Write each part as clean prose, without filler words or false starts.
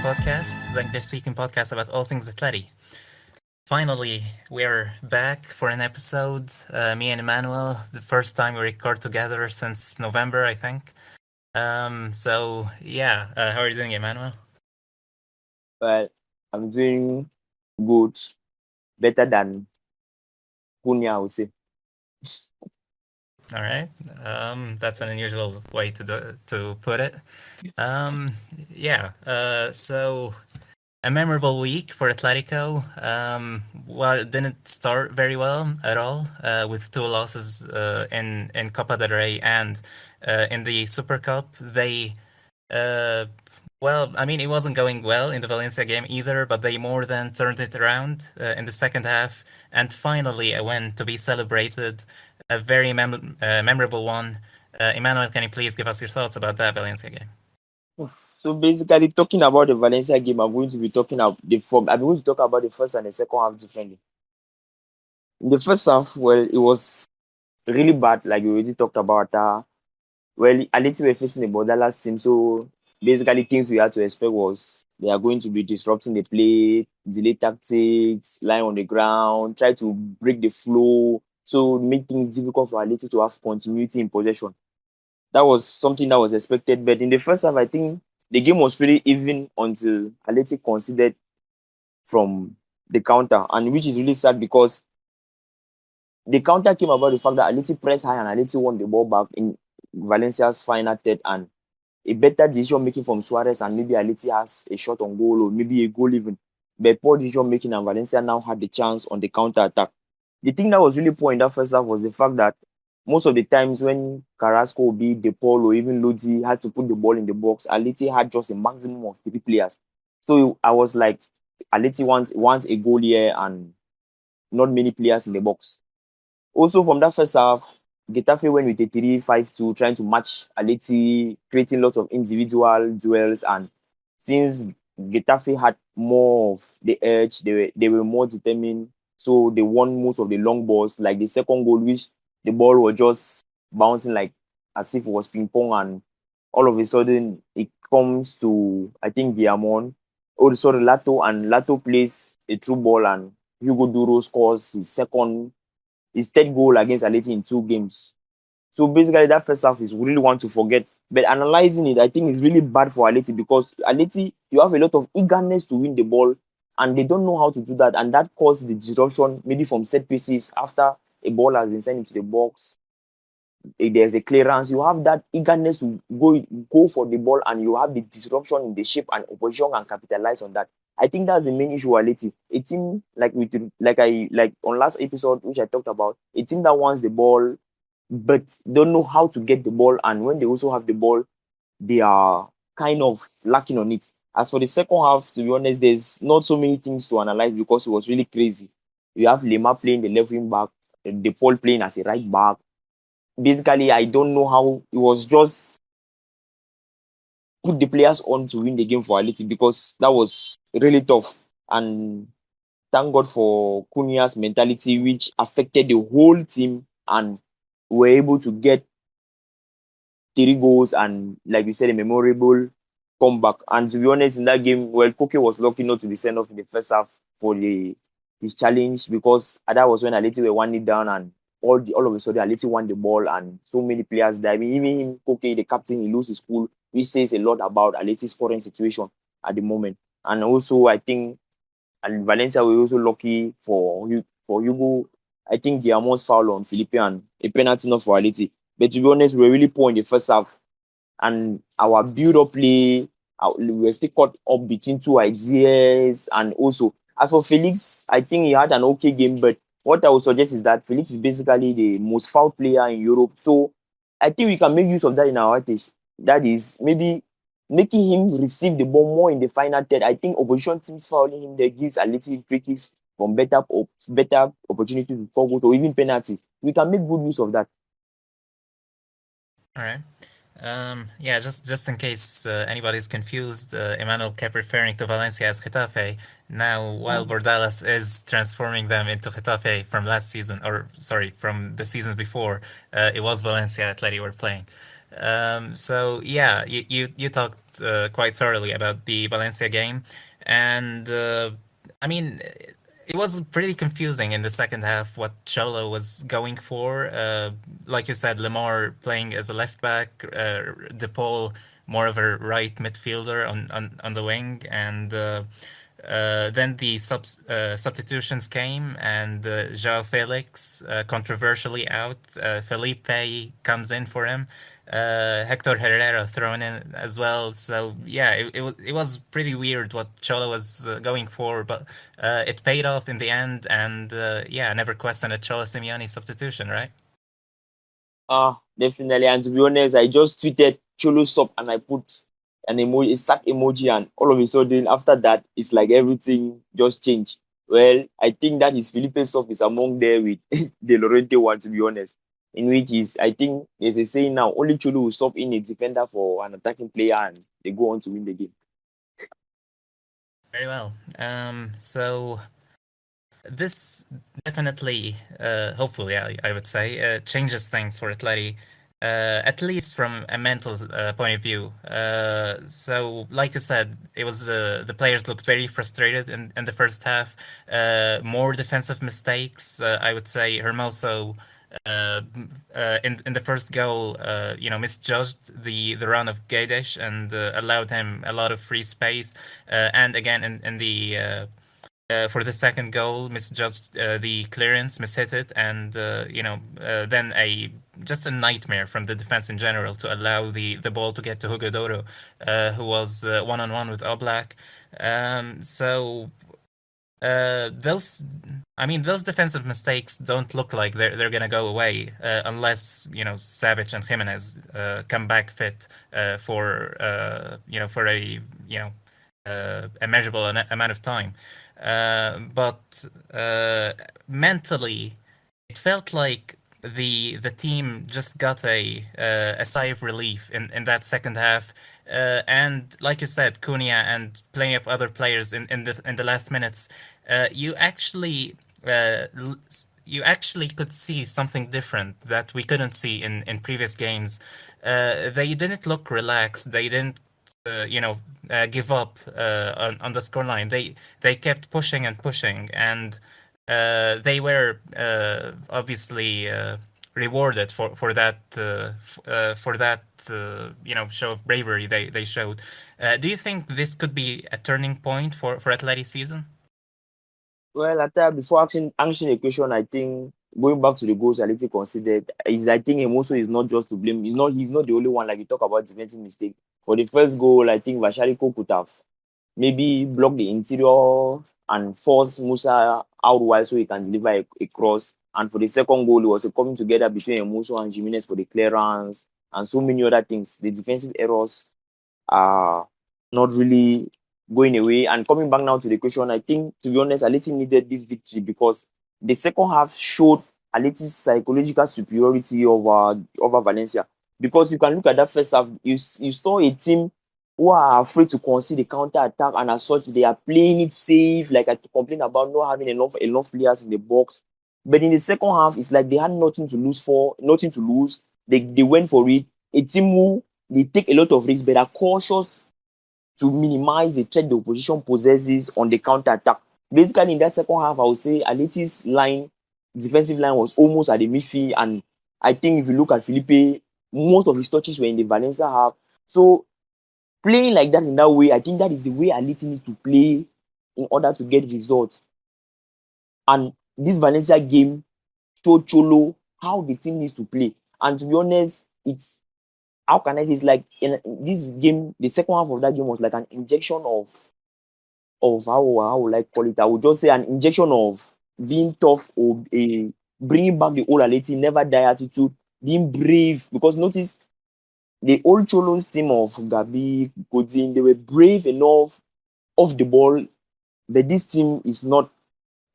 podcast, the English-speaking podcast about all things Atleti. Finally, we're back for an episode. Me and Emmanuel, the first time we record together since November, I think. How are you doing, Emmanuel? Well, I'm doing good, better than Punya, I would say. All right. That's an unusual way to put it. Um, so a memorable week for Atletico. Well, it didn't start very well at all, with two losses in Copa del Rey and in the Super Cup. Uh, it wasn't going well in the Valencia game either, but they more than turned it around in the second half, and finally a win to be celebrated, a very memorable one. Emmanuel, can you please give us your thoughts about that Valencia game? So basically, talking about the Valencia game, I'm going to be talking about the form. I'm going to talk about the first and the second half differently. In the first half, well, it was really bad, like we already talked about. Atleti were facing the borderless team, so basically things we had to expect was they are going to be disrupting the play, delay tactics, lying on the ground, try to break the flow, so make things difficult for Atleti to have continuity in possession. That was something that was expected. But in the first half, I think the game was pretty even until Atleti conceded from the counter, and which is really sad because the counter came about the fact that Atleti pressed high and Atleti won the ball back in Valencia's final third, and a better decision making from Suarez, and maybe Atleti has a shot on goal or maybe a goal even. But poor decision making, and Valencia now had the chance on the counter attack. The thing that was really poor in that first half was the fact that most of the times when Carrasco, be De Paul, or even Lodi had to put the ball in the box, Atleti had just a maximum of 3 players. So I was like, Atleti wants a goal here and not many players in the box. Also, from that first half, Getafe went with a 3-5-2, trying to match Atleti, creating lots of individual duels. And since Getafe had more of the edge, they were more determined. So they won most of the long balls. Like the second goal, which the ball was just bouncing like as if it was ping pong, and all of a sudden it comes to, I think, Guillamon. Oh, sorry, Lato, and Lato plays a true ball, and Hugo Duro scores his third goal against Atleti in 2 games. So basically, that first half is really one to forget. But analyzing it, I think it's really bad for Atleti because Atleti, you have a lot of eagerness to win the ball, and they don't know how to do that, and that caused the disruption maybe from set pieces after a ball has been sent into the box. If there's a clearance, you have that eagerness to go for the ball, and you have the disruption in the shape, and opposition can capitalize on that. I think that's the main issue with Atleti. A team like on last episode, which I talked about, a team that wants the ball but don't know how to get the ball, and when they also have the ball, they are kind of lacking on it. As for the second half, to be honest, there's not so many things to analyze because it was really crazy. You have Lema playing the left wing back, De Paul playing as a right back. Basically, I don't know how it was just put the players on to win the game for Atleti because that was really tough. And thank God for Cunha's mentality, which affected the whole team, and were able to get 3 goals and, like you said, a memorable comeback. And to be honest, in that game, well, Koke was lucky not to be sent off in the first half for his challenge, because that was when Atleti were 1-0 down, and all of a sudden Atleti won the ball and so many players died. I mean, even him, Koke, the captain, he loses his cool, which says a lot about Atleti's current situation at the moment. And also, I think, and Valencia were also lucky for Hugo. I think Guillermo's foul on Felipe and a penalty not for Atleti. But to be honest, we were really poor in the first half, and our build-up play, we were still caught up between two ideas. And also, as for Felix, I think he had an okay game, but what I would suggest is that Felix is basically the most foul player in Europe. So I think we can make use of that in our advantage. That is maybe making him receive the ball more in the final third. I think opposition teams fouling him there gives a little free kicks from better opportunities to score goals or even penalties. We can make good use of that. All right. Just in case anybody's confused, Emmanuel kept referring to Valencia as Getafe. Now, while Bordalas is transforming them into Getafe from last season, or sorry, from the seasons before, it was Valencia Atleti were playing. So yeah, you talked quite thoroughly about the Valencia game, and I mean, it was pretty confusing in the second half what Cholo was going for. Like you said, Lemar playing as a left back, De Paul more of a right midfielder on the wing, and then the substitutions came, and João Felix controversially out. Felipe comes in for him. Hector Herrera thrown in as well. So yeah, it was pretty weird what Cholo was going for, but it paid off in the end. And yeah, I never questioned a Cholo Simeone substitution, right? Definitely. And to be honest, I just tweeted Cholo stop and I put an emoji, a sack emoji, and all of a sudden after that, it's like everything just changed. Well, I think that is Felipe Stop is among there with the Lorente one, to be honest. In which is, I think there's a saying now, only Cholo will stop in a defender for an attacking player and they go on to win the game. Very well. So this definitely, hopefully, I would say, changes things for Atleti, at least from a mental point of view. So, like you said, it was the players looked very frustrated in the first half. More defensive mistakes. I would say Hermoso. In the first goal, misjudged the run of Guedes and allowed him a lot of free space. And again, in the for the second goal, misjudged the clearance, mishit it, and then a just a nightmare from the defense in general to allow the ball to get to Hugo who was one on one with Oblak. So those, I mean, those defensive mistakes don't look like they're gonna go away unless Savage and Jimenez come back fit for a measurable amount of time. But mentally, it felt like the team just got a sigh of relief in that second half. And like you said, Cunha and plenty of other players in the last minutes, you actually you actually could see something different that we couldn't see in previous games. They didn't look relaxed. They didn't give up on the scoreline. They kept pushing and pushing, and they were obviously rewarded for that show of bravery they showed. Do you think this could be a turning point for Atleti season? Well, at that, before answering a question, I think going back to the goals Aleti considered is I think Emoso is not just to blame. He's not the only one. Like you talk about defensive mistake. For the first goal, I think Vashariko could have maybe block the interior and force Musa out wide so he can deliver a cross. And for the second goal, it was a coming together between Emuso and Jimenez for the clearance and so many other things. The defensive errors are not really going away. And coming back now to the question, I think, to be honest, Atleti needed this victory because the second half showed Atleti's psychological superiority over Valencia. Because you can look at that first half, you saw a team who are afraid to concede the counter attack, and as such, they are playing it safe. Like I complained about not having enough players in the box. But in the second half, it's like they had nothing to lose. They went for it. A team who they take a lot of risks, but are cautious to minimize the threat the opposition possesses on the counter attack. Basically, in that second half, I would say Atleti's defensive line was almost at the midfield, and I think if you look at Felipe, most of his touches were in the Valencia half. So playing like that in that way, I think that is the way Atleti need to play in order to get results. And this Valencia game showed Cholo how the team needs to play. And to be honest, it's how can I say it's like in this game, the second half of that game was like an injection of how would I call it? I would just say an injection of being tough or bringing back the old Atleti, never die attitude, being brave. Because notice the old Cholos team of Gabi, Godin, they were brave enough off the ball, but this team is not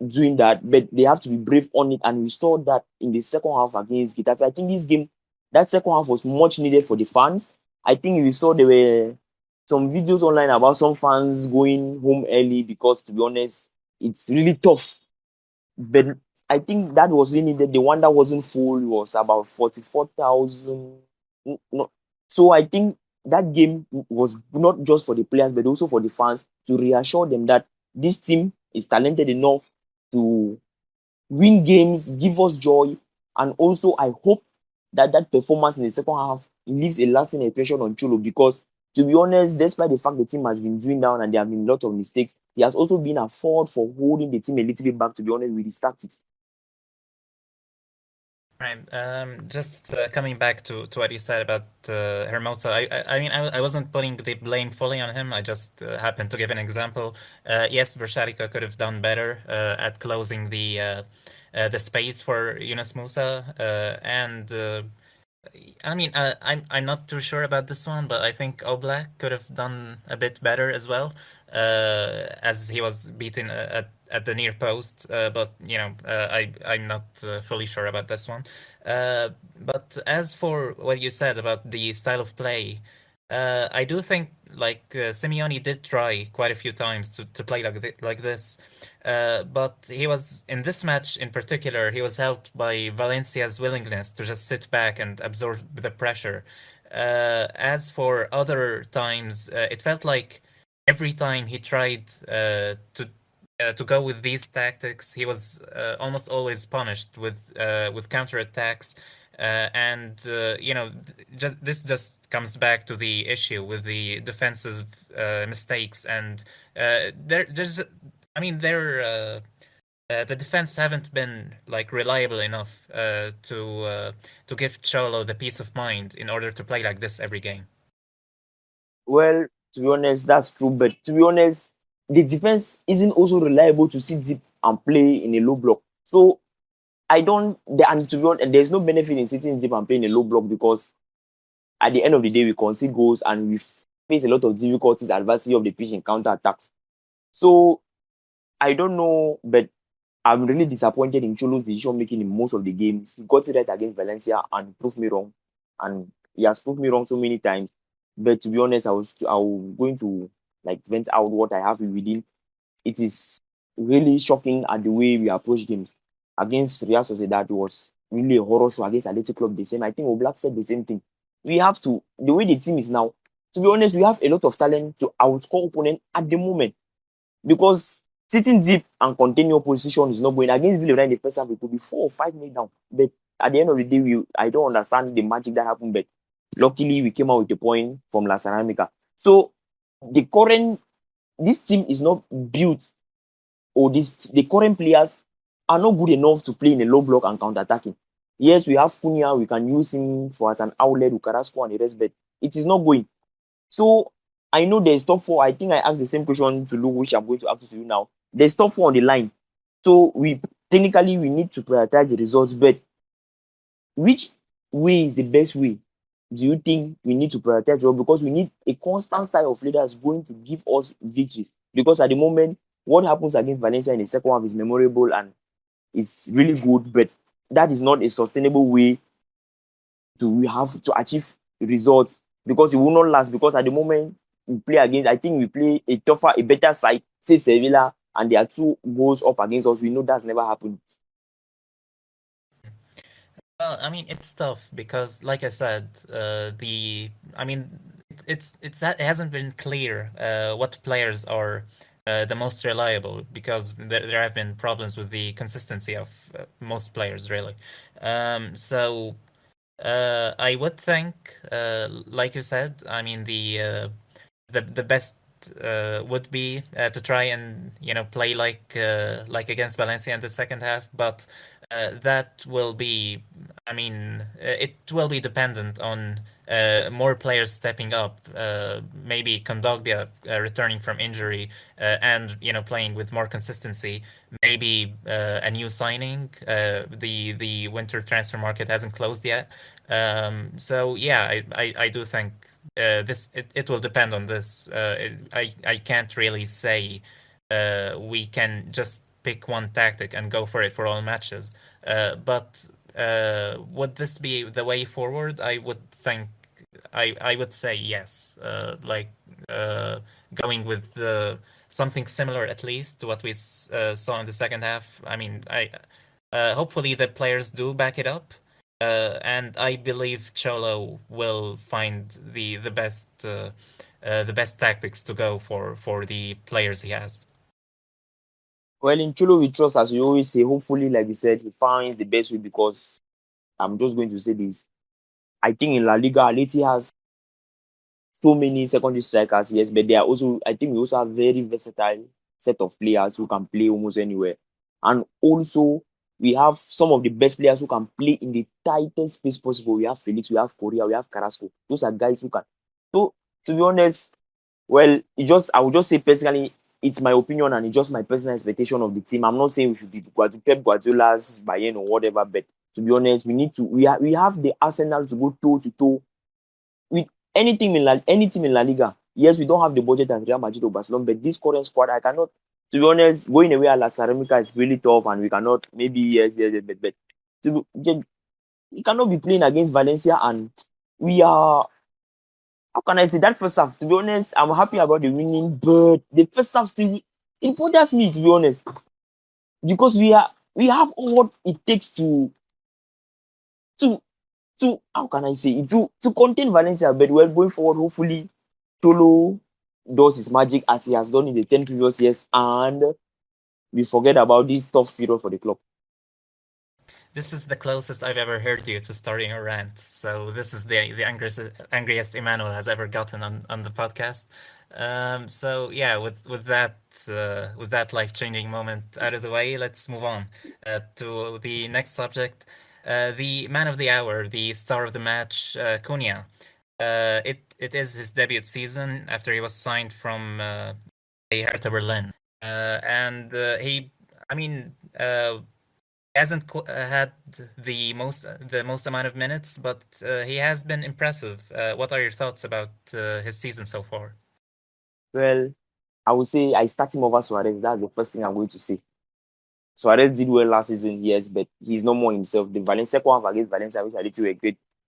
doing that, but they have to be brave on it. And we saw that in the second half against Getafe. I think this game, that second half was much needed for the fans. I think we saw there were some videos online about some fans going home early because, to be honest, it's really tough. But I think that was really needed. The one that wasn't full was about 44,000. No, So I think that game was not just for the players, but also for the fans to reassure them that this team is talented enough to win games, give us joy. And also, I hope that that performance in the second half leaves a lasting impression on Cholo because, to be honest, despite the fact the team has been doing down and there have been a lot of mistakes, he has also been at fault for holding the team a little bit back, to be honest, with his tactics. Right. Just coming back to what you said about Hermoso, I mean, I wasn't putting the blame fully on him. I just happened to give an example. Yes, Vershatica could have done better at closing the space for Yunus Musa, and I mean, I'm not too sure about this one, but I think Oblak could have done a bit better as well, as he was beaten at the near post. But you know, I'm not fully sure about this one. But as for what you said about the style of play, I do think like Simeone did try quite a few times to play like this, but he was in this match in particular. He was helped by Valencia's willingness to just sit back and absorb the pressure. As for other times, it felt like every time he tried to go with these tactics, he was almost always punished with counterattacks. And you know, just this just comes back to the issue with the defensive mistakes, and there's, I mean, the defense haven't been like reliable enough to give Cholo the peace of mind in order to play like this every game. Well, to be honest, that's true. But to be honest, the defense isn't also reliable to sit deep and play in a low block. So I don't, and to be honest, there's no benefit in sitting deep and playing a low block because at the end of the day, we concede goals and we face a lot of difficulties, adversity of the pitch in counter attacks. So I don't know, but I'm really disappointed in Cholo's decision making in most of the games. He got it right against Valencia and proved me wrong. And he has proved me wrong so many times. But to be honest, I was going to like vent out what I have within. It is really shocking at the way we approach games. Against Real Sociedad, it was really a horror show. Against Athletic Club, the same. I think Oblak said the same thing. We have to, the way the team is now, to be honest, we have a lot of talent to outscore opponent at the moment because sitting deep and contain your position is not going. Against Villarreal in the first half, it could be 4 or 5 minutes down. But at the end of the day, I don't understand the magic that happened. But luckily, we came out with a point from La Ceramica. So the current this team is not built, or the current players are not good enough to play in a low block and counter attacking. Yes, we have Cunha, we can use him for as an outlet with Carrasco and the rest, but it is not going. So I know there's top four. I think I asked the same question to Lou, which I'm going to ask to you now. There's top four on the line. So we need to prioritize the results, but which way is the best way? Do you think we need to prioritize job? Because we need a constant style of leader that's going to give us victories. Because at the moment, what happens against Valencia in the second half is memorable and is really good, but that is not a sustainable way to we have to achieve results because it will not last. Because at the moment we play against, I think we play a tougher, a better side, say Sevilla, and there are 2 goals up against us. We know that's never happened. Well, I mean, it's tough because, like I said, I mean, it hasn't been clear what players are the most reliable because there have been problems with the consistency of most players, really. So I would think, like you said, I mean, the best would be to try and play like against Valencia in the second half, but that will be, I mean, it will be dependent on more players stepping up, maybe Kondogbia returning from injury and playing with more consistency, maybe a new signing. The winter transfer market hasn't closed yet, so yeah, I do think it will depend on this. I can't really say we can just pick one tactic and go for it for all matches. But would this be the way forward? I would think I would say yes. Like going with something similar at least to what we saw in the second half. I mean, I hopefully the players do back it up. And I believe Cholo will find the best tactics to go for the players he has. Well, in Cholo we trust, as we always say. Hopefully, like we said, he finds the best way because I'm just going to say this. I think in La Liga, Atleti has so many secondary strikers, yes, but they are also, I think we also have very versatile set of players who can play almost anywhere. And also, we have some of the best players who can play in the tightest space possible. We have Felix, we have Korea, we have Carrasco. Those are guys who can. So, to be honest, well, I would just say personally, it's my opinion and it's just my personal expectation of the team. I'm not saying we should be Pep Guardiola's Bayern or whatever, but to be honest, we have the arsenal to go toe to toe with any team in La Liga. Yes, we don't have the budget as Real Madrid or Barcelona, but this current squad, I cannot. To be honest, going away at La Ceramica is really tough, and we cannot maybe yes, but we cannot be playing against Valencia, and we are. How can I say that first half? To be honest, I'm happy about the winning, but the first half still it bothers me, to be honest, because we have all what it takes to how can I say it to contain Valencia. But well, going forward, hopefully Tolo does his magic as he has done in the 10 previous years, and we forget about this tough period for the club. This is the closest I've ever heard you to starting a rant. So this is the angriest Emmanuel has ever gotten on the podcast. So yeah, with that life changing moment out of the way, let's move on to the next subject. The man of the hour, the star of the match, Cunha. It is his debut season after he was signed from Hertha Berlin, and he, I mean. Hasn't had the most amount of minutes, but he has been impressive. What are your thoughts about his season so far? Well, I would say I start him over Suarez. That's the first thing I'm going to say. Suarez did well last season, yes, but he's no more himself. The Valencia second half against Valencia, which Atleti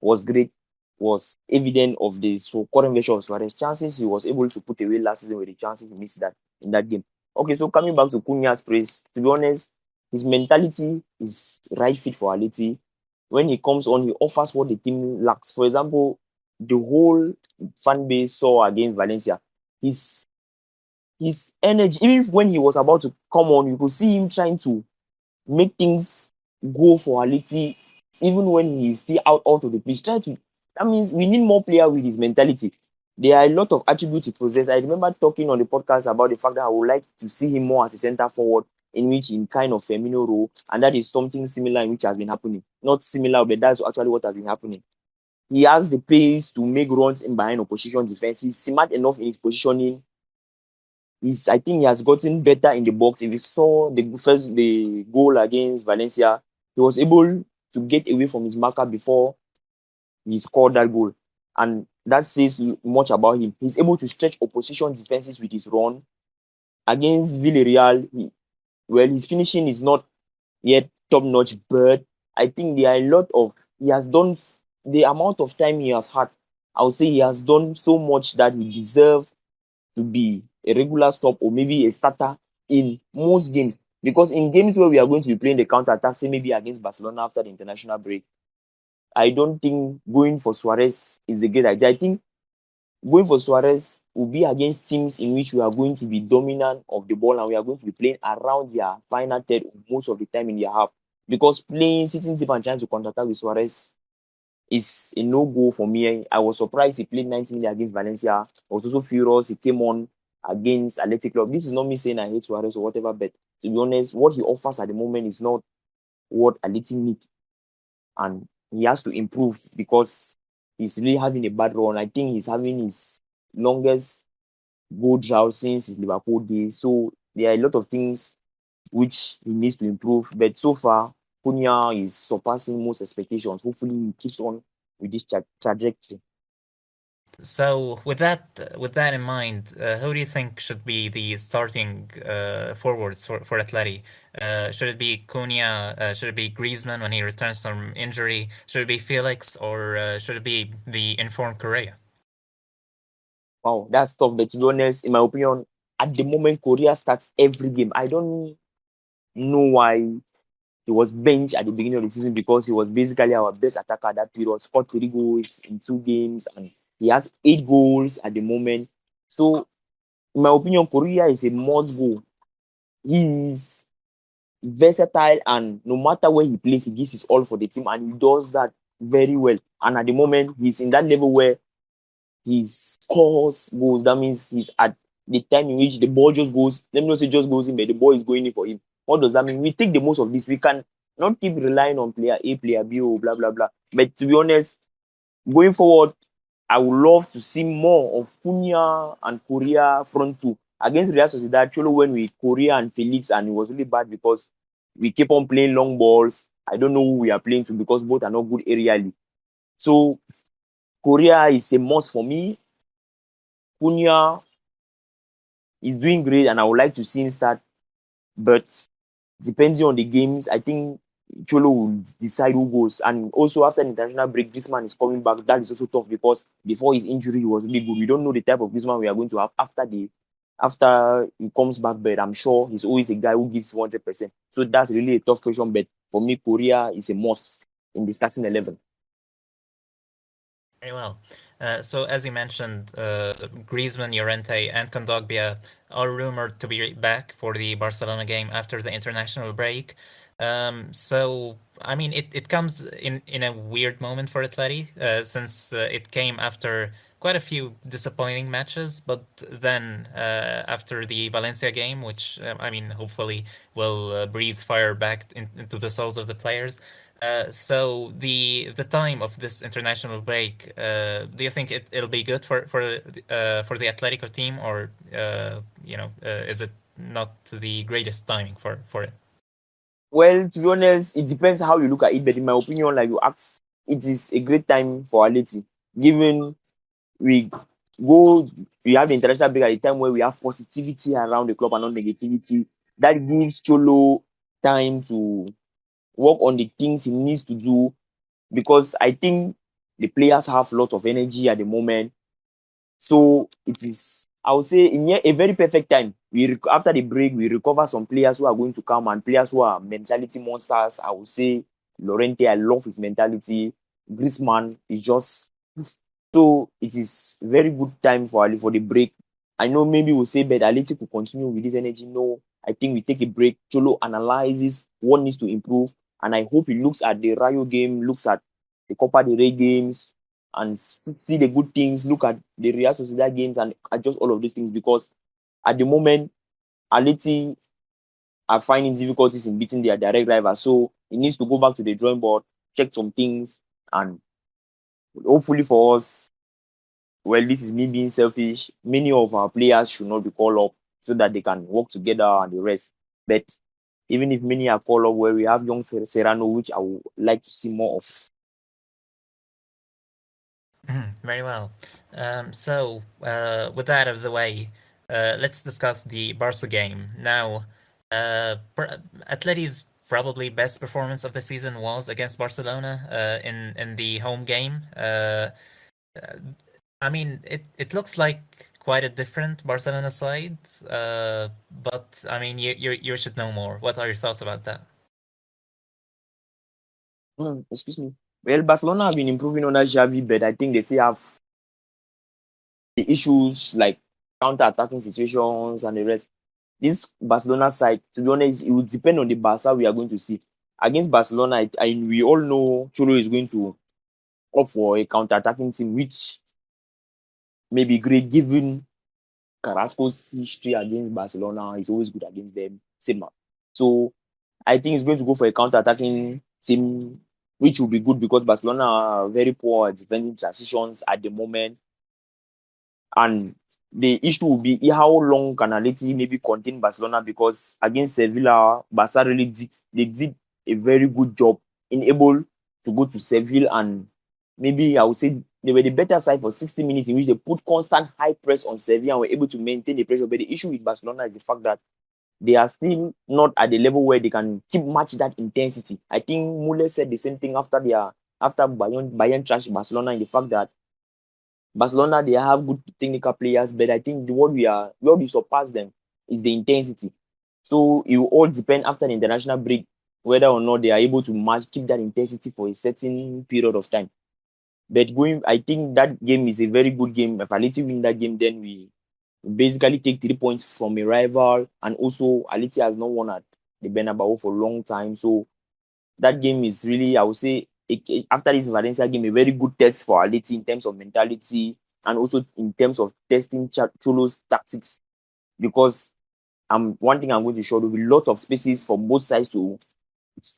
were great, was evident of the so current version of Suarez. Chances he was able to put away last season with the chances he missed that in that game. Okay, so coming back to Cunha's praise, to be honest, his mentality is right fit for Atleti. When he comes on, he offers what the team lacks. For example, the whole fan base saw against Valencia. His his energy, even if when he was about to come on, you could see him trying to make things go for Aliti, even when he's still out of the pitch. That means we need more player with his mentality. There are a lot of attributes he possesses. I remember talking on the podcast about the fact that I would like to see him more as a center forward, in which in kind of Firmino role, and that is something similar in which has been happening. Not similar, but that's actually what has been happening. He has the pace to make runs in behind opposition defense. He's smart enough in his positioning. I think he has gotten better in the box. If you saw the goal against Valencia, he was able to get away from his marker before he scored that goal. And that says much about him. He's able to stretch opposition defenses with his run. Against Villarreal, his finishing is not yet top notch, but I think there are a lot of he has done the amount of time he has had. I would say he has done so much that he deserves to be a regular stop or maybe a starter in most games. Because in games where we are going to be playing the counter attack, say maybe against Barcelona after the international break, I don't think going for Suarez is a great idea. I think going for Suarez will be against teams in which we are going to be dominant of the ball and we are going to be playing around their final third most of the time in their half. Because playing, sitting deep and trying to counter attack with Suarez is a no-go for me. I was surprised he played 90 minutes against Valencia. I was also furious he came on against Athletic Club. This is not me saying I hate Suarez or whatever, but to be honest, what he offers at the moment is not what Atleti need. And he has to improve because he's really having a bad run. I think he's having his longest goal drought since his Liverpool days. So there are a lot of things which he needs to improve. But so far, Cunha is surpassing most expectations. Hopefully, he keeps on with this trajectory. So with that in mind, who do you think should be the starting forwards for Atleti? Should it be Cunha? Should it be Griezmann when he returns from injury? Should it be Felix or should it be the informed Correa? Wow, that's tough. But to be honest, in my opinion, at the moment, Korea starts every game. I don't know why. he was benched at the beginning of the season because he was basically our best attacker at that period. Scored 3 goals in 2 games, and he has 8 goals at the moment. So, in my opinion, Korea is a must go. He is versatile, and no matter where he plays, he gives his all for the team, and he does that very well. And at the moment, he's in that level where he scores goals. That means he's at the time in which the ball just goes. Let me not say just goes in, but the ball is going in for him. What does that mean? We take the most of this. We can not keep relying on player A, player B, or blah blah blah. But to be honest, going forward, I would love to see more of Cunha and Korea front two against Real Sociedad. Cholo went with Korea and Felix, and it was really bad because we keep on playing long balls. I don't know who we are playing to because both are not good aerially. So Korea is a must for me. Cunha is doing great, and I would like to see him start. But depending on the games, I think Cholo will decide who goes. And also after the international break, Griezmann is coming back. That is also tough because before his injury, he was really good. We don't know the type of Griezmann we are going to have after he comes back. But I'm sure he's always a guy who gives 100%. So that's really a tough question. But for me, Korea is a must in the starting 11. Very well. So as you mentioned, Griezmann, Llorente, and Kondogbia are rumored to be back for the Barcelona game after the international break. So I mean, it comes in a weird moment for Atleti, since it came after quite a few disappointing matches, but then after the Valencia game, which I mean, hopefully will breathe fire back into the souls of the players. So the time of this international break, do you think it'll be good for the Atletico team, or is it not the greatest timing for it? Well, to be honest, it depends how you look at it. But in my opinion, like you asked, it is a great time for Atleti, given we go, we have the international break at a time where we have positivity around the club and not negativity. That gives Cholo time to work on the things he needs to do because I think the players have lots of energy at the moment. So it is, I would say, in a very perfect time. After the break, we recover some players who are going to come and players who are mentality monsters. I would say Lorente, I love his mentality. Griezmann is just so it is very good time for the break. I know maybe we'll say, but Atleti will continue with this energy. No, I think we take a break. Cholo analyzes what needs to improve, and I hope he looks at the Rayo game, looks at the Copa del Rey games, and see the good things. Look at the Real Sociedad games and adjust all of these things because at the moment, Atleti are finding difficulties in beating their direct rivals. So he needs to go back to the drawing board, check some things, and hopefully for us, well, this is me being selfish. Many of our players should not be called up so that they can work together and the rest. But even if many are called up, where we have young Serrano, which I would like to see more of. Very well. With that out of the way, let's discuss the Barca game. Now, Atleti's probably best performance of the season was against Barcelona in the home game. I mean, it looks like quite a different Barcelona side, but I mean, you should know more. What are your thoughts about that? Excuse me. Well, Barcelona have been improving under Xavi, but I think they still have the issues like counter-attacking situations and the rest. This Barcelona side, to be honest, it will depend on the Barca we are going to see. Against Barcelona, we all know Cholo is going to opt for a counter-attacking team, which may be great given Carrasco's history against Barcelona. He's always good against them. Same. So I think he's going to go for a counter-attacking team, which will be good because Barcelona are very poor at defending transitions at the moment. And the issue will be how long can Atleti maybe contain Barcelona because against Sevilla, Barca really did a very good job in able to go to Seville, and maybe I would say they were the better side for 60 minutes in which they put constant high press on Sevilla and were able to maintain the pressure. But the issue with Barcelona is the fact that they are still not at the level where they can keep match that intensity. I think Muller said the same thing after Bayern trashed Barcelona in the fact that Barcelona, they have good technical players, but I think what we surpass them is the intensity. So it will all depend after the international break whether or not they are able to keep that intensity for a certain period of time. But I think that game is a very good game. If Atleti win that game, then we basically take 3 points from a rival, and also Atleti has not won at the Bernabeu for a long time. So that game is really, I would say, after this Valencia game, a very good test for Atleti in terms of mentality and also in terms of testing Cholo's tactics. Because one thing I'm going to show, there will be lots of spaces for both sides to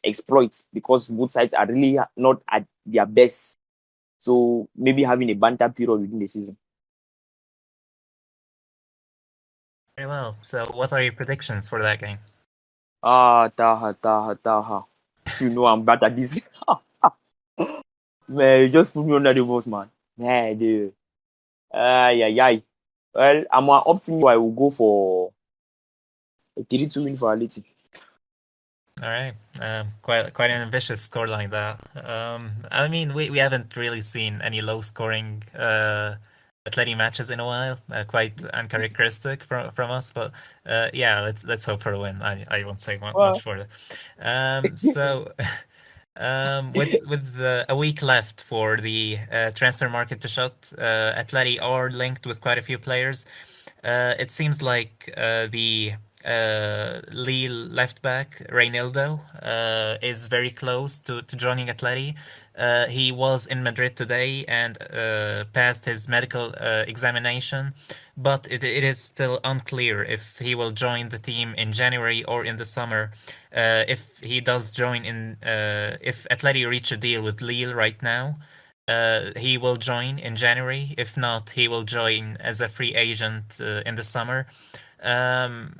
exploit, because both sides are really not at their best. So maybe having a banter period within the season. Very well. So, what are your predictions for that game? Taha. If you know I'm bad at this. Man, you just put me under the bus, man. Man, dude. Ay, ay, ay. Well, I'm an optimist. I will go for a 3-2 win for Atleti. All right, quite an ambitious scoreline there. I mean, we haven't really seen any low scoring Atleti matches in a while. Quite uncharacteristic from us, but yeah, let's hope for a win. I won't say much Well, further. So. With a week left for the transfer market to shut, Atleti are linked with quite a few players. It seems like the Lille left back Reynaldo is very close to joining Atleti. He was in Madrid today and passed his medical examination, but it is still unclear if he will join the team in January or in the summer. If he does join if Atleti reach a deal with Lille right now, he will join in January. If not, he will join as a free agent in the summer. Um,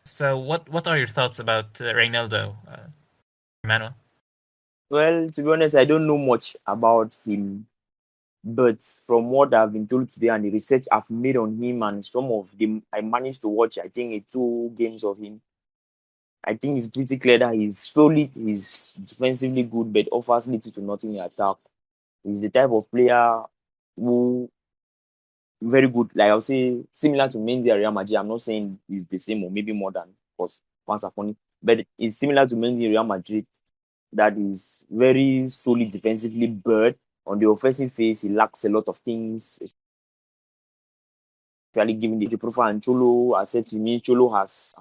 so, what are your thoughts about Reynaldo, Emmanuel? well, to be honest, I don't know much about him. But from what I've been told today and the research I've made on him and some of them, I managed to watch, I think, 2 games of him. I think it's pretty clear that he's solid, he's defensively good, but offers little to nothing in attack. He's the type of player who very good, like I would say, similar to Mendy and Real Madrid. I'm not saying he's the same or maybe more than, because fans are funny, but it's similar to Mendy and Real Madrid. That is very solid defensively, but on the offensive phase, he lacks a lot of things, especially given the profile. And Cholo accepts me. Cholo has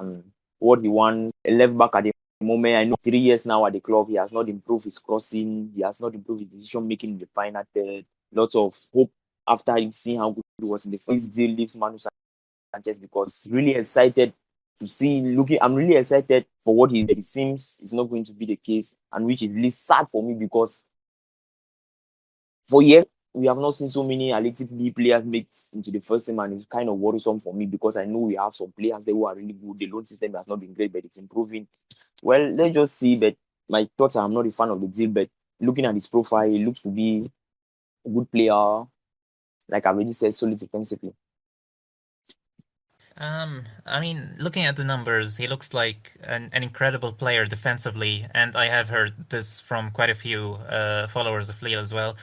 what he wants. A left back at the moment. I know 3 years now at the club, he has not improved his crossing. He has not improved his decision making in the final third. Lots of hope after seeing how good he was in the first deal leaves Manu Sanchez, because really excited to see looking. I'm really excited for what it seems is not going to be the case, and which is really sad for me, because for years we have not seen so many Atleti B players make into the first team, and it's kind of worrisome for me, because I know we have some players there who are really good. The loan system has not been great, but it's improving. Well, let's just see. But my thoughts are, I'm not a fan of the deal, but looking at his profile, he looks to be a good player. Like I already said, solid defensively. I mean, looking at the numbers, he looks like an incredible player defensively, and I have heard this from quite a few followers of Lille as well.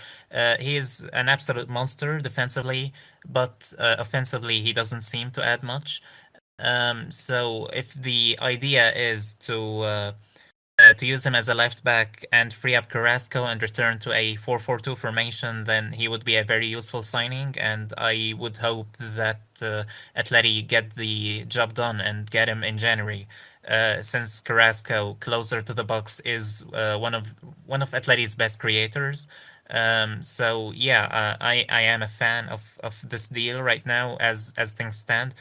He is an absolute monster defensively, but offensively, he doesn't seem to add much. So if the idea is to use him as a left back and free up Carrasco and return to a 4-4-2 formation, then he would be a very useful signing. And I would hope that Atleti get the job done and get him in January, since Carrasco, closer to the box, is one of Atleti's best creators. So yeah, I am a fan of this deal right now as things stand.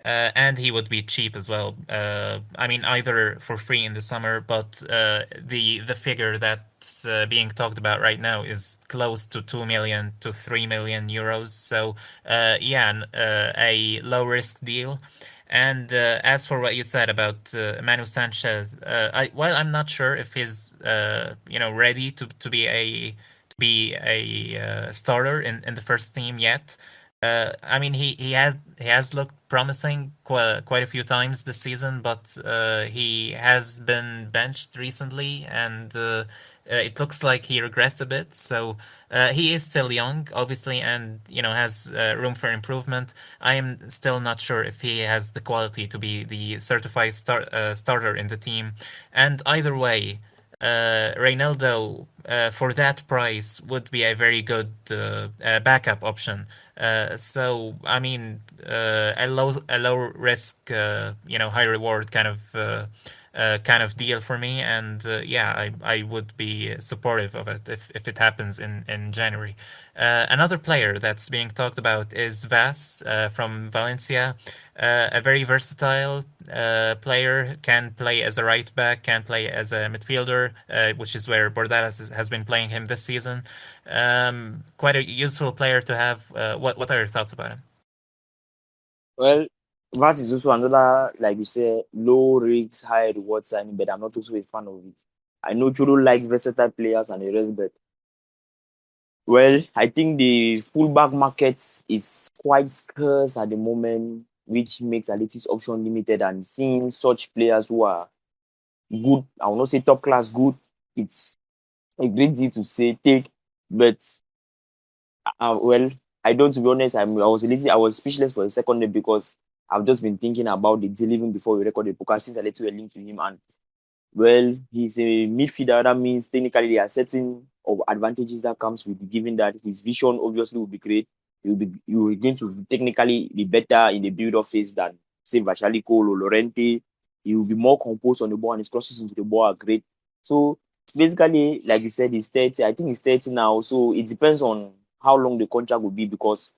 And he would be cheap as well. I mean, either for free in the summer, but the figure that's being talked about right now is close to 2 million to 3 million euros. So yeah, a low risk deal. And as for what you said about Manu Sanchez, I'm not sure if he's ready to be a starter in the first team yet. I mean, he has looked promising quite a few times this season, but he has been benched recently, and it looks like he regressed a bit. So he is still young, obviously, and has room for improvement. I am still not sure if he has the quality to be the certified starter in the team. And either way, Reynaldo for that price would be a very good backup option. So I mean, a low risk, high reward kind of deal for me, and yeah, I would be supportive of it if it happens in January. Another player that's being talked about is Vas from Valencia, a very versatile player, can play as a right back, can play as a midfielder, which is where Bordalas has been playing him this season. Quite a useful player to have. What are your thoughts about him? Well, Vaz is also another, like you say, low risks, high reward signing, but I'm not also a fan of it. I know Cholo like versatile players and the rest, but well, I think the fullback market is quite scarce at the moment, which makes Atleti's option limited. And seeing such players who are good, I will not say top class good, it's a great deal to say take. But well, I don't. To be honest, I was speechless for a second there because I've just been thinking about the deal even before we recorded the podcast since I let you a link to him. And well, he's a midfielder. That means technically there are certain of advantages that comes with giving that his vision obviously will be great. You will going to technically be better in the build-up phase than say Vachalico or Lorente. He will be more composed on the ball and his crosses into the ball are great. So basically, like you said, he's 30. I think he's 30 now. So it depends on how long the contract will be because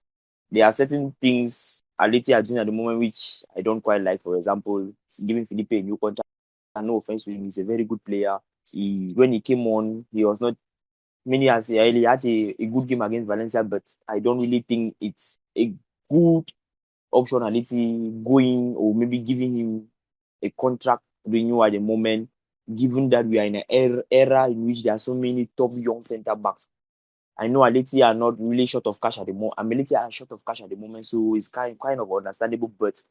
there are certain things Atleti are doing at the moment which I don't quite like. For example, giving Felipe a new contract. And no offense to him, he's a very good player. When he came on, he was not many as he had a good game against Valencia, but I don't really think it's a good optionality going or maybe giving him a contract renewal at the moment, given that we are in an era in which there are so many top young centre backs. I know Atleti are not really short of cash at the moment. Atleti are short of cash at the moment, so it's kind of understandable. But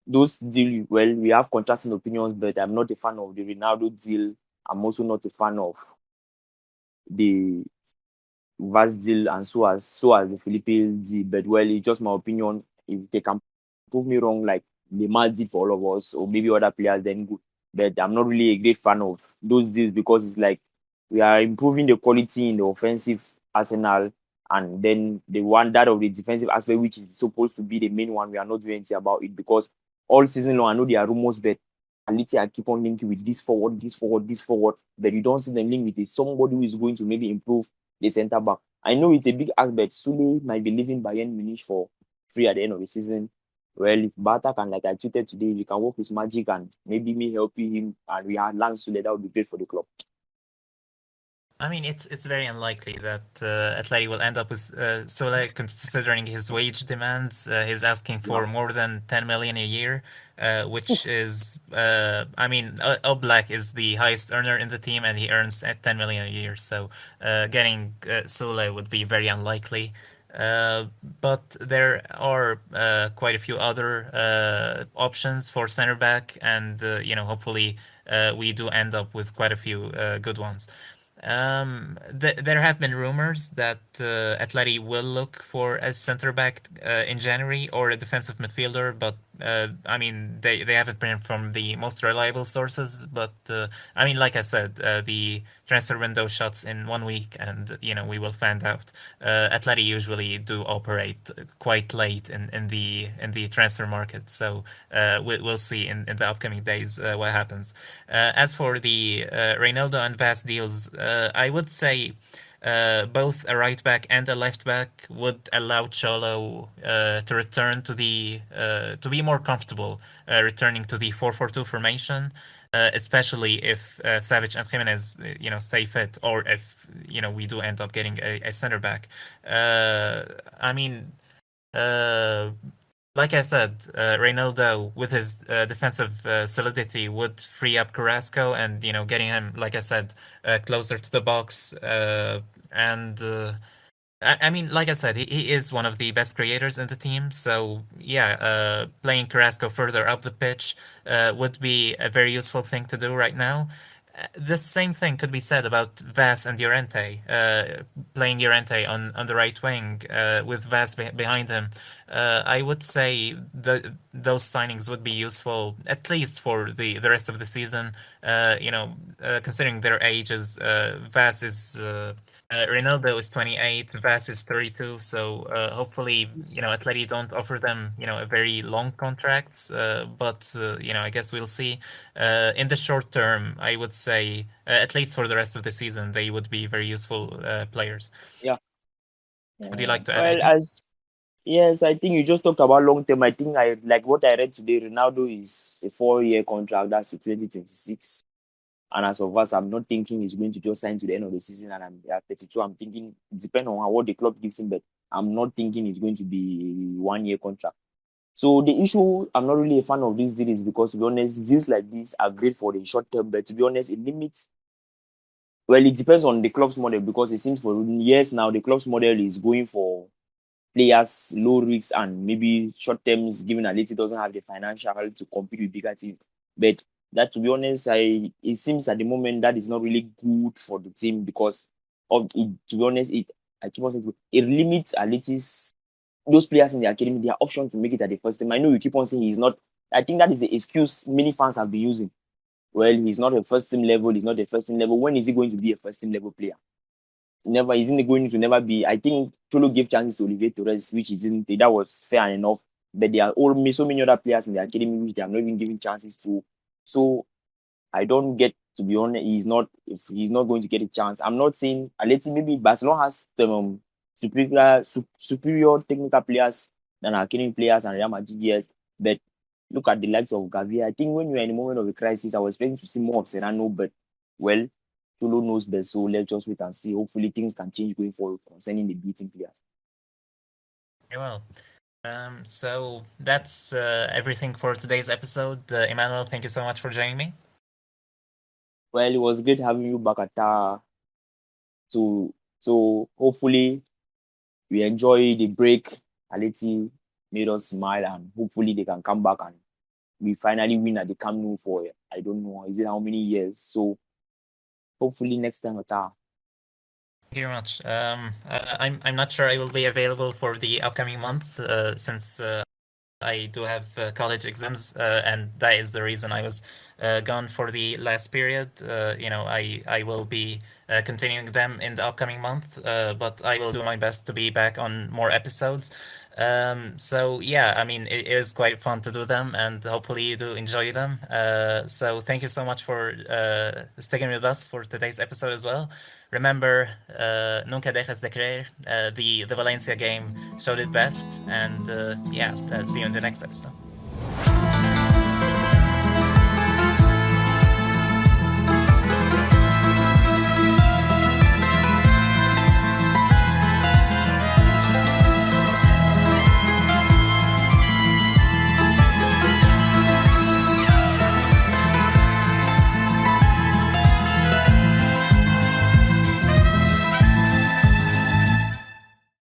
those deal well, we have contrasting opinions, but I'm not a fan of the Ronaldo deal. I'm also not a fan of the Vaz deal and so as the Philippe deal. But well, it's just my opinion. If they can prove me wrong, like Lemar did for all of us, or maybe other players, then good. But I'm not really a great fan of those deals because it's like we are improving the quality in the offensive arsenal, and then the one that of the defensive aspect, which is supposed to be the main one, we are not doing anything about it because all season long, I know there are rumors, but Aliti I keep on linking with this forward, this forward, this forward, but you don't see them link with it. Somebody who is going to maybe improve the centre back. I know it's a big aspect. Sule might be leaving Bayern Munich for free at the end of the season. Well, if Bata can, like I tweeted today, we can work his magic and maybe me helping him and we have land Sule, that would be great for the club. I mean, it's very unlikely that Atleti will end up with Sole, considering his wage demands. He's asking for Yeah. more than 10 million a year, which is, I mean, Oblak is the highest earner in the team, and he earns at 10 million a year. So getting Sole would be very unlikely. But there are quite a few other options for center back, and hopefully we do end up with quite a few good ones. There have been rumors that Atleti will look for a center back in January or a defensive midfielder, but I mean they haven't been from the most reliable sources. But I mean, like I said, the transfer window shuts in 1 week, and we will find out. Atleti usually do operate quite late in the transfer market, so we'll see in the upcoming days what happens. As for the Reynaldo and Vaz deals, I would say both a right back and a left back would allow Cholo to return to be more comfortable returning to the 4-4-2 formation, especially if Savage and Jimenez stay fit, or if we do end up getting a center back. I mean. Uh, like I said, Reynaldo with his defensive solidity would free up Carrasco, and getting him, like I said, closer to the box. And I mean, like I said, he is one of the best creators in the team. So yeah, playing Carrasco further up the pitch would be a very useful thing to do right now. The same thing could be said about Vas and Llorente. Playing Llorente on the right wing with Vas behind him I would say those signings would be useful at least for the rest of the season. Considering their ages, Vas is Ronaldo is 28, Vas is 32. So hopefully, Atleti don't offer them, a very long contracts. But I guess we'll see. In the short term, I would say, at least for the rest of the season, they would be very useful players. Yeah. Would you like to add Well, anything? as yes, I think you just talked about long term. I think I like what I read today. Ronaldo is a 4 year contract. That's to 2026. And as of us, I'm not thinking he's going to just sign to the end of the season. And I'm at 32. I'm thinking it depends on what the club gives him, but I'm not thinking it's going to be 1 year contract. So the issue, I'm not really a fan of these deals because to be honest, deals like this are great for the short term, but to be honest, it limits. Well, it depends on the club's model because it seems for years now the club's model is going for players low risks and maybe short terms, given that Atleti doesn't have the financial to compete with bigger teams. But that, to be honest, it seems at the moment that is not really good for the team because of it. To be honest, it I keep on saying it limits Atleti's those players in the academy their option to make it at the first team. I know you keep on saying he's not. I think that is the excuse many fans have been using. Well, he's not a first team level. He's not a first team level. When is he going to be a first team level player? Never isn't going to never be. I think Cholo gave chances to Olivier Torres, which isn't that was fair enough. But there are all so many other players in the academy which they are not even giving chances to. So I don't get to be honest. He's not if he's not going to get a chance. I'm not saying let's see maybe Barcelona has superior technical players than academy players and Real Madrid yes. But look at the likes of Gavi. I think when you're in a moment of a crisis, I was expecting to see more of Serrano, but well, Cholo knows best. So let's just wait and see. Hopefully things can change going forward concerning the beating players. Very well. So that's everything for today's episode. Emmanuel, thank you so much for joining me. Well, it was great having you back at so hopefully we enjoy the break. Aleti made us smile and hopefully they can come back and we finally win at the Camp Nou for I don't know, is it how many years? So hopefully next time at Thank you very much. I'm not sure I will be available for the upcoming month since I do have college exams, and that is the reason I was gone for the last period. I will be continuing them in the upcoming month, but I will do my best to be back on more episodes. So yeah, I mean, it is quite fun to do them, and hopefully you do enjoy them. So thank you so much for sticking with us for today's episode as well. Remember, nunca dejes de creer. The Valencia game showed it best, and yeah, see you in the next episode.